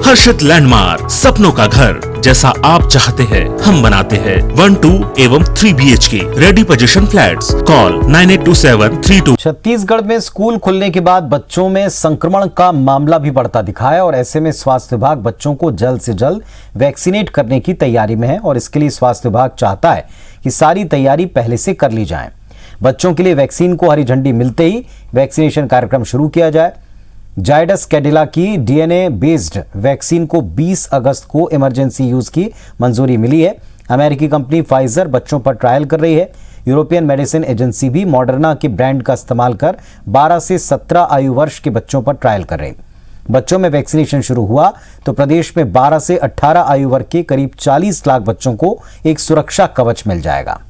हर्षित landmark, सपनों का घर जैसा आप चाहते हैं हम बनाते हैं। 1, 2 एवं 3 BHK ready position flats. Call 982732। Chhattisgarh में स्कूल खुलने के बाद बच्चों में संक्रमण का मामला भी बढ़ता दिखा है और ऐसे में स्वास्थ्य विभाग बच्चों को जल्द से जल्द वैक्सीनेट करने की तैयारी में है और इसके लिए स्वास्थ्य विभाग चाहता है कि सारी तैयारी पहले से कर ली जाए। बच्चों के लिए वैक्सीन को हरी झंडी मिलते ही वैक्सीनेशन कार्यक्रम शुरू किया जाए। जायडस कैडिला की DNA बेस्ड वैक्सीन को 20 अगस्त को इमरजेंसी यूज की मंजूरी मिली है। अमेरिकी कंपनी फाइजर बच्चों पर ट्रायल कर रही है। यूरोपियन मेडिसिन एजेंसी भी मॉडर्ना के ब्रांड का इस्तेमाल कर 12 से 17 आयु वर्ष के बच्चों पर ट्रायल कर रही है। बच्चों में वैक्सीनेशन शुरू हुआ तो प्रदेश में 12 से 18 आयु वर्ग के करीब 40 लाख बच्चों को एक सुरक्षा कवच मिल जाएगा।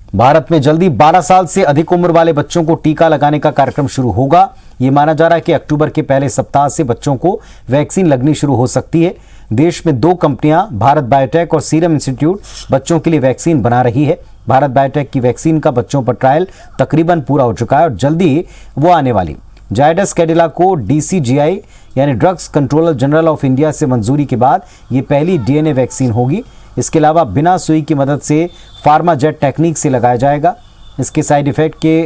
भारत में जल्दी 12 साल से अधिक उम्र वाले बच्चों को टीका लगाने का कार्यक्रम शुरू होगा। यह माना जा रहा है कि अक्टूबर के पहले सप्ताह से बच्चों को वैक्सीन लगनी शुरू हो सकती है। देश में 2 कंपनियां भारत बायोटेक और सीरम इंस्टीट्यूट बच्चों के लिए वैक्सीन बना रही है। भारत बायोटेक की वैक्सीन का बच्चों पर ट्रायल तकरीबन पूरा हो चुका है और जल्दी ही वो आने वाली। जायडस कैडिला को DCGI यानी drugs controller general of India से मंजूरी के बाद ये पहली DNA वैक्सीन होगी। इसके अलावा बिना सुई की मदद से फार्माजेट टेक्निक से लगाया जाएगा। इसके साइड इफेक्ट के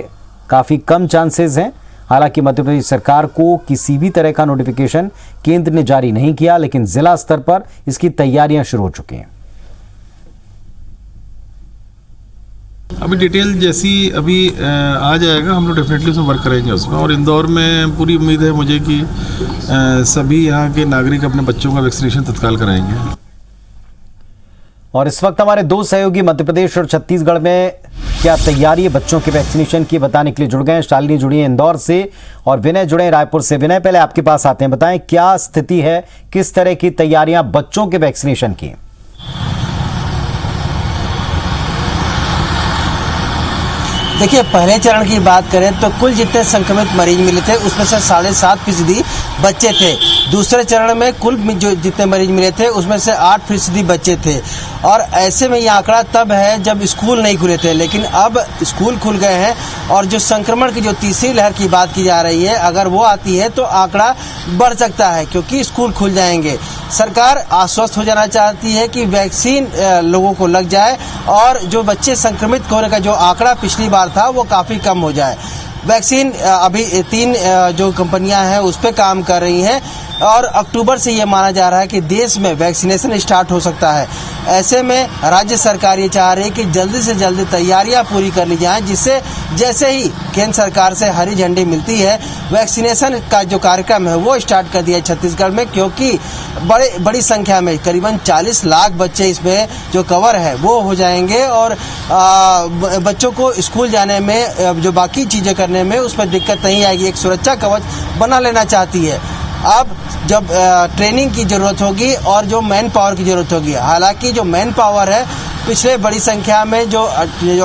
काफ़ी कम चांसेस हैं। हालांकि मध्य प्रदेश सरकार को किसी भी तरह का नोटिफिकेशन केंद्र ने जारी नहीं किया, लेकिन जिला स्तर पर इसकी तैयारियां शुरू हो चुकी हैं। अभी डिटेल जैसी अभी आ जाएगा, हम लोग डेफिनेटली उसमें वर्क करेंगे उसमें। और इंदौर में पूरी उम्मीद है मुझे कि सभी यहाँ के नागरिक अपने बच्चों का वैक्सीनेशन तत्काल कराएंगे। और इस वक्त हमारे 2 सहयोगी मध्य प्रदेश और छत्तीसगढ़ में क्या तैयारी है बच्चों के वैक्सीनेशन की बताने के लिए जुड़ गए हैं। शालिनी जुड़ी है इंदौर से और विनय जुड़े हैं रायपुर से। विनय, पहले आपके पास आते हैं, बताएं क्या स्थिति है, किस तरह की तैयारियां बच्चों के वैक्सीनेशन की? देखिए, पहले चरण की बात करें तो कुल जितने संक्रमित मरीज मिले थे उसमें से 7.5% बच्चे थे। दूसरे चरण में कुल जो जितने मरीज मिले थे उसमें से 8% बच्चे थे। और ऐसे में ये आंकड़ा तब है जब स्कूल नहीं खुले थे, लेकिन अब स्कूल खुल गए हैं और जो संक्रमण की जो तीसरी लहर की बात की जा रही है, अगर वो आती है तो आंकड़ा बढ़ सकता है क्योंकि स्कूल खुल जाएंगे। सरकार आश्वस्त हो जाना चाहती है कि वैक्सीन लोगों को लग जाए और जो बच्चे संक्रमित होने का जो आंकड़ा पिछली बार था वो काफ़ी कम हो जाए। वैक्सीन अभी 3 जो कंपनियां हैं उस पर काम कर रही हैं और अक्टूबर से ये माना जा रहा है कि देश में वैक्सीनेशन स्टार्ट हो सकता है। ऐसे में राज्य सरकार ये चाह रही है कि जल्दी से जल्दी तैयारियां पूरी कर ली जाएं, जिससे जैसे ही केंद्र सरकार से हरी झंडी मिलती है वैक्सीनेशन का जो कार्यक्रम है वो स्टार्ट कर दिया है छत्तीसगढ़ में, क्योंकि बड़ी संख्या में करीबन 40 लाख बच्चे इसमें जो कवर है वो हो जाएंगे और बच्चों को स्कूल जाने में जो बाकी चीज़ें करने में उसमें दिक्कत नहीं आएगी। एक सुरक्षा कवच बना लेना चाहती है। अब जब ट्रेनिंग की ज़रूरत होगी और जो मैन पावर की ज़रूरत होगी, हालांकि जो मैन पावर है पिछले बड़ी संख्या में जो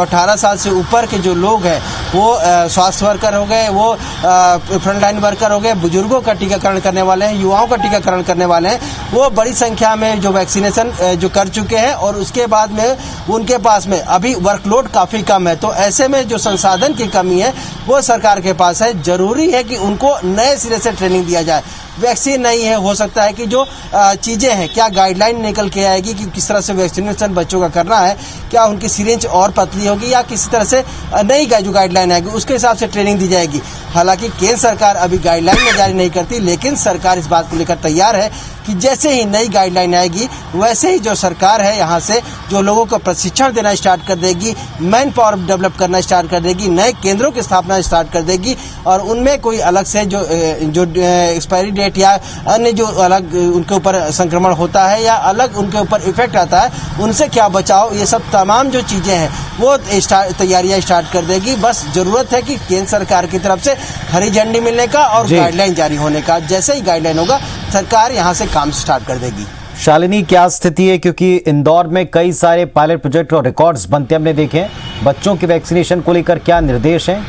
18 साल से ऊपर के जो लोग हैं वो स्वास्थ्य वर्कर हो गए, वो फ्रंटलाइन वर्कर हो गए, बुजुर्गों का टीकाकरण करने वाले हैं, युवाओं का टीकाकरण करने वाले हैं, वो बड़ी संख्या में जो वैक्सीनेशन जो कर चुके हैं और उसके बाद में उनके पास में अभी वर्कलोड काफ़ी कम है। तो ऐसे में जो संसाधन की कमी है वो सरकार के पास है। जरूरी है कि उनको नए सिरे से ट्रेनिंग दिया जाए। वैक्सीन नहीं है, हो सकता है कि जो चीज़ें हैं, क्या गाइडलाइन निकल के आएगी कि किस तरह से वैक्सीनेशन बच्चों का करना है, क्या उनकी सिरिंज और पतली होगी या किसी तरह से नई जो गाइडलाइन आएगी उसके हिसाब से ट्रेनिंग दी जाएगी। हालांकि केंद्र सरकार अभी गाइडलाइन में जारी नहीं करती, लेकिन सरकार इस बात को लेकर तैयार है कि जैसे ही नई गाइडलाइन आएगी वैसे ही जो सरकार है यहाँ से जो लोगों को प्रशिक्षण देना स्टार्ट कर देगी, मैन पावर डेवलप करना स्टार्ट कर देगी, नए केंद्रों की स्थापना स्टार्ट कर देगी और उनमें कोई अलग से जो एक्सपायरी डेट या अन्य जो अलग उनके ऊपर संक्रमण होता है या अलग उनके ऊपर इफेक्ट आता है, उनसे क्या बचाओ, ये सब तमाम जो चीज़ें हैं वो तैयारियां स्टार्ट कर देगी। बस जरूरत है कि केंद्र सरकार की तरफ से हरी झंडी मिलने का और गाइडलाइन जारी होने का। जैसे ही गाइडलाइन होगा सरकार यहाँ से काम स्टार्ट कर देगी। शालिनी, क्या स्थिति है, क्योंकि इंदौर में कई सारे पायलट प्रोजेक्ट और रिकॉर्ड्स बनते हमने देखे हैं, बच्चों के वैक्सीनेशन को लेकर क्या निर्देश हैं?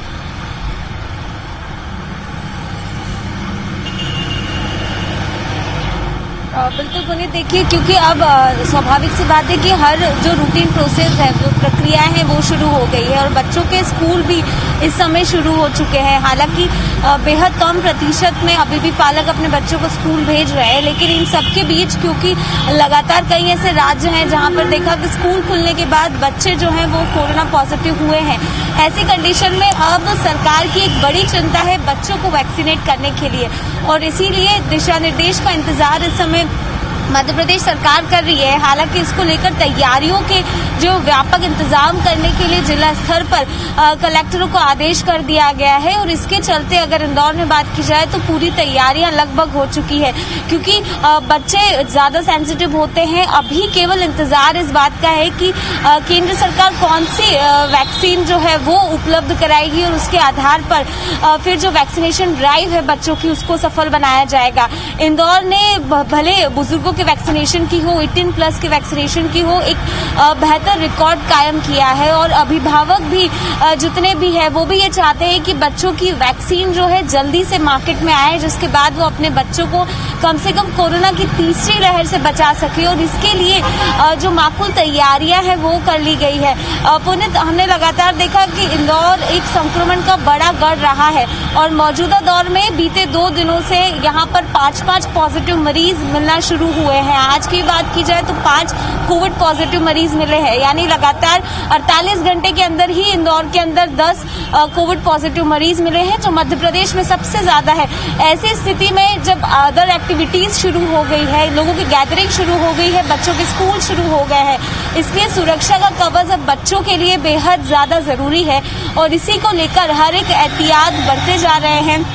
बिल्कुल पुनीत, देखिए क्योंकि अब स्वाभाविक सी बात है कि हर जो रूटीन प्रोसेस है, जो प्रक्रियाएं हैं वो शुरू हो गई है और बच्चों के स्कूल भी इस समय शुरू हो चुके हैं। हालांकि बेहद कम प्रतिशत में अभी भी पालक अपने बच्चों को स्कूल भेज रहे हैं, लेकिन इन सबके बीच क्योंकि लगातार कई ऐसे राज्य हैं जहां पर देखा कि स्कूल खुलने के बाद बच्चे जो हैं वो कोरोना पॉजिटिव हुए हैं। ऐसी कंडीशन में अब सरकार की एक बड़ी चिंता है बच्चों को वैक्सीनेट करने के लिए और इसीलिए दिशा निर्देश का इंतजार इस समय मध्य प्रदेश सरकार कर रही है। हालांकि इसको लेकर तैयारियों के जो व्यापक इंतजाम करने के लिए जिला स्तर पर कलेक्टरों को आदेश कर दिया गया है और इसके चलते अगर इंदौर में बात की जाए तो पूरी तैयारियां लगभग हो चुकी है क्योंकि बच्चे ज्यादा सेंसिटिव होते हैं। अभी केवल इंतजार इस बात का है कि केंद्र सरकार कौन सी वैक्सीन जो है वो उपलब्ध कराएगी और उसके आधार पर फिर जो वैक्सीनेशन ड्राइव है बच्चों की उसको सफल बनाया जाएगा। इंदौर ने भले बुजुर्गों के वैक्सीनेशन की हो, 18+ के वैक्सीनेशन की हो, एक बेहतर रिकॉर्ड कायम किया है और अभिभावक भी जितने भी है वो भी ये चाहते हैं कि बच्चों की वैक्सीन जो है जल्दी से मार्केट में आए, जिसके बाद वो अपने बच्चों को कम से कम कोरोना की तीसरी लहर से बचा सके और इसके लिए जो माकूल तैयारियां हैं वो कर ली गई है। पुनीत, हमने लगातार देखा कि इंदौर एक संक्रमण का बड़ा गढ़ रहा है और मौजूदा दौर में बीते 2 दिनों से यहाँ पर 5 पॉजिटिव मरीज मिलना शुरू हुए हैं। आज की बात की जाए तो 5 कोविड पॉजिटिव मरीज मिले हैं, यानी लगातार 48 घंटे के अंदर ही इंदौर के अंदर 10 कोविड पॉजिटिव मरीज मिले हैं, जो मध्य प्रदेश में सबसे ज्यादा है। ऐसी स्थिति में जब अदर एक्टिविटीज शुरू हो गई है, लोगों की गैदरिंग शुरू हो गई है, बच्चों के स्कूल शुरू हो गए हैं, इसलिए सुरक्षा का कवच अब बच्चों के लिए बेहद ज्यादा जरूरी है और इसी को लेकर हर एक एहतियात बरते जा रहे हैं।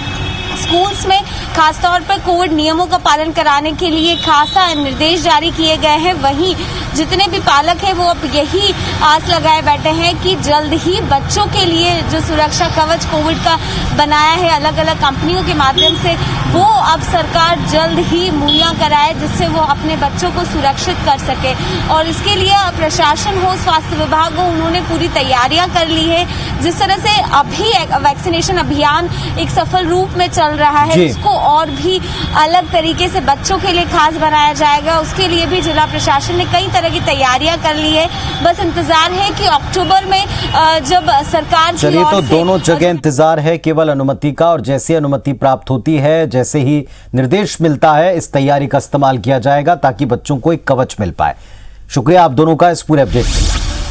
स्कूल्स में खासतौर पर कोविड नियमों का पालन कराने के लिए खासा निर्देश जारी किए गए हैं। वहीं जितने भी पालक हैं वो अब यही आस लगाए बैठे हैं कि जल्द ही बच्चों के लिए जो सुरक्षा कवच कोविड का बनाया है अलग अलग कंपनियों के माध्यम से, वो अब सरकार जल्द ही मुहैया कराए, जिससे वो अपने बच्चों को सुरक्षित कर सके। और इसके लिए प्रशासन हो, स्वास्थ्य विभाग हो, उन्होंने पूरी तैयारियां कर ली है। जिस तरह से अभी वैक्सीनेशन अभियान एक सफल रूप में चल रहा है, उसको और भी अलग तरीके से बच्चों के लिए खास बनाया जाएगा। उसके लिए भी जिला प्रशासन ने कई तरह की तैयारियां कर ली है। बस इंतजार है कि अक्टूबर में जब सरकार चलिए, तो दोनों जगह इंतजार है केवल अनुमति का, और जैसे अनुमति प्राप्त होती है, जैसे ही निर्देश मिलता है, इस तैयारी का इस्तेमाल किया जाएगा ताकि बच्चों को एक कवच मिल पाए। शुक्रिया आप दोनों का इस पूरे अपडेट के लिए।